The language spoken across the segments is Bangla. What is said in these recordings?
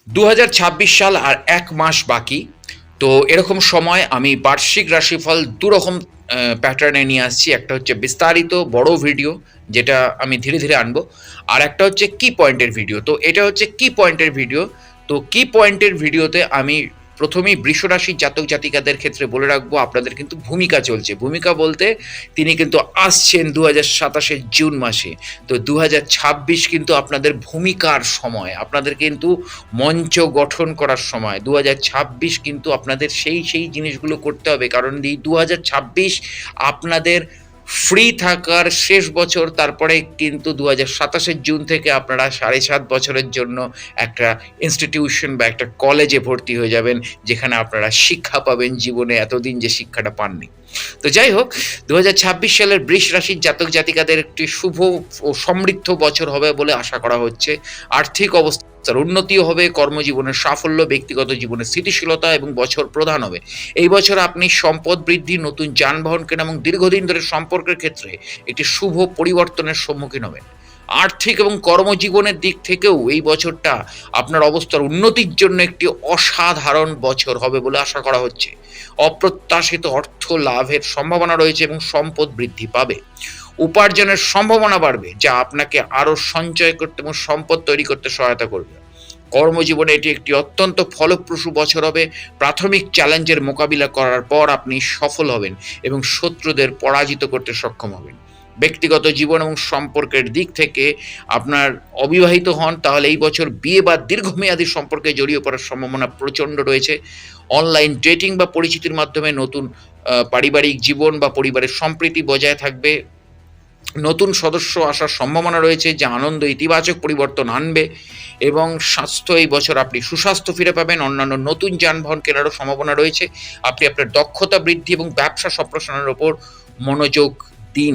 2026 সাল আর 1 মাস বাকি। তো এরকম সময় আমি বার্ষিক রাশিফল ২ রকম প্যাটার্নে নিয়ে আসছি। একটা হচ্ছে বিস্তারিত বড় ভিডিও, যেটা আমি ধীরে, ধীরে আনবো। আর একটা হচ্ছে কি পয়েন্টের ভিডিও। তো এটা হচ্ছে কি পয়েন্টের ভিডিও। তো কি পয়েন্টের ভিডিওতে আমি ১ম এই বৃষ রাশির জাতক জাতিকাদের ক্ষেত্রে বলে রাখবো, আপনাদের কিন্তু ভূমিকা চলছে। ভূমিকা বলতে তিনি কিন্তু আসছেন ২০২৭ এর জুন মাসে। তো ২০২৬ কিন্তু আপনাদের ভূমিকার সময়। আপনাদের কিন্তু মঞ্চ গঠন করার সময়। ২০২৬ কিন্তু আপনাদের সেই জিনিসগুলো করতে হবে। কারণ এই ২০২৬ আপনাদের ফ্রি থাকার শেষ বছর। তারপরে কিন্তু ২০২৭ এর জুন থেকে আপনারা ৭.৫ বছরের জন্য একটা ইনস্টিটিউশন বা একটা কলেজে ভর্তি হয়ে যাবেন, যেখানে আপনারা শিক্ষা পাবেন জীবনে এতদিন যে শিক্ষাটা পাননি। তো যাই হোক, ২০২৬ সালের বৃষ রাশির জাতক জাতিকাদের একটি শুভ ও সমৃদ্ধ বছর হবে বলে আশা করা হচ্ছে। আর্থিক অবস্থার উন্নতিও হবে, কর্মজীবনের সাফল্য, ব্যক্তিগত জীবনের স্থিতিশীলতা এবং বছর প্রধান হবে। এই বছর আপনি সম্পদ বৃদ্ধি, নতুন যানবাহন কেনা এবং দীর্ঘদিন ধরে সম্পর্কের ক্ষেত্রে একটি শুভ পরিবর্তনের সম্মুখীন হবেন। আর্থিক এবং কর্মজীবনের দিক থেকেও এই বছরটা আপনার অবস্থার উন্নতির জন্য একটি অসাধারণ বছর হবে বলে আশা করা হচ্ছে। অপ্রত্যাশিত অর্থ লাভের সম্ভাবনা রয়েছে এবং সম্পদ বৃদ্ধি পাবে। উপার্জনের সম্ভাবনা বাড়বে, যা আপনাকে আরও সঞ্চয় করতে এবং সম্পদ তৈরি করতে সহায়তা করবে। কর্মজীবনে এটি একটি অত্যন্ত ফলপ্রসূ বছর হবে। প্রাথমিক চ্যালেঞ্জের মোকাবিলা করার পর আপনি সফল হবেন এবং শত্রুদের পরাজিত করতে সক্ষম হবেন। ব্যক্তিগত জীবন এবং সম্পর্কের দিক থেকে আপনার অবিবাহিত হন, তাহলে এই বছর বিয়ে বা দীর্ঘমেয়াদী সম্পর্কে জড়িয়ে পড়ার সম্ভাবনা প্রচণ্ড রয়েছে। অনলাইন ডেটিং বা পরিচিতির মাধ্যমে নতুন পারিবারিক জীবন বা পরিবারের সম্প্রীতি বজায় থাকবে। নতুন সদস্য আসার সম্ভাবনা রয়েছে, যা আনন্দ ইতিবাচক পরিবর্তন আনবে। এবং স্বাস্থ্য, এই বছর আপনি সুস্বাস্থ্য ফিরে পাবেন। অন্যান্য নতুন যানবাহন কেনারও সম্ভাবনা রয়েছে। আপনি আপনার দক্ষতা বৃদ্ধি এবং ব্যবসা সম্প্রসারণের ওপর মনোযোগ দিন।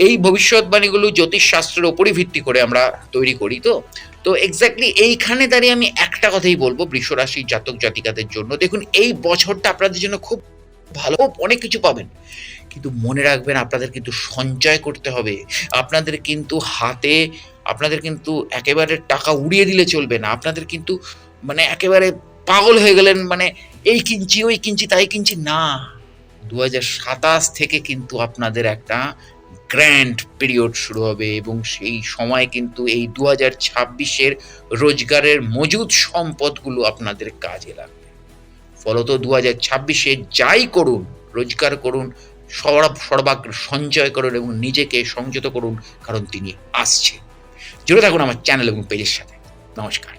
এই ভবিষ্যৎবাণীগুলো জ্যোতিষশাস্ত্রের উপরই ভিত্তি করে আমরা তৈরি করি। তো এক্স্যাক্টলি এইখানে দাঁড়িয়ে আমি একটা কথাই বলবো বৃষ রাশির জাতক জাতিকাদের জন্য। দেখুন, এই বছরটা আপনাদের জন্য খুব ভালো, অনেক কিছু পাবেন। কিন্তু মনে রাখবেন, আপনাদের কিন্তু সঞ্চয় করতে হবে। আপনাদের কিন্তু হাতে, আপনাদের কিন্তু একেবারে টাকা উড়িয়ে দিলে চলবে না। আপনাদের কিন্তু মানে একেবারে পাগল হয়ে গেলেন, মানে এই কিনছি, ওই কিনছি, তাই কিনছি না। ২০২৭ থেকে কিন্তু আপনাদের একটা গ্র্যান্ড পিরিয়ড শুরু হবে এবং সেই সময় কিন্তু এই ২০২৬ এর রোজগারের মজুদ সম্পদগুলো আপনাদের কাজে লাগবে। ফলত ২০২৬ এ যাই করুন, রোজগার করুন, সর্বাগ্রে সঞ্চয় করুন এবং নিজেকে সংযত করুন, কারণ তিনি আসছেন। জুড়ে থাকুন আমার চ্যানেল এবং পেজের সাথে। নমস্কার।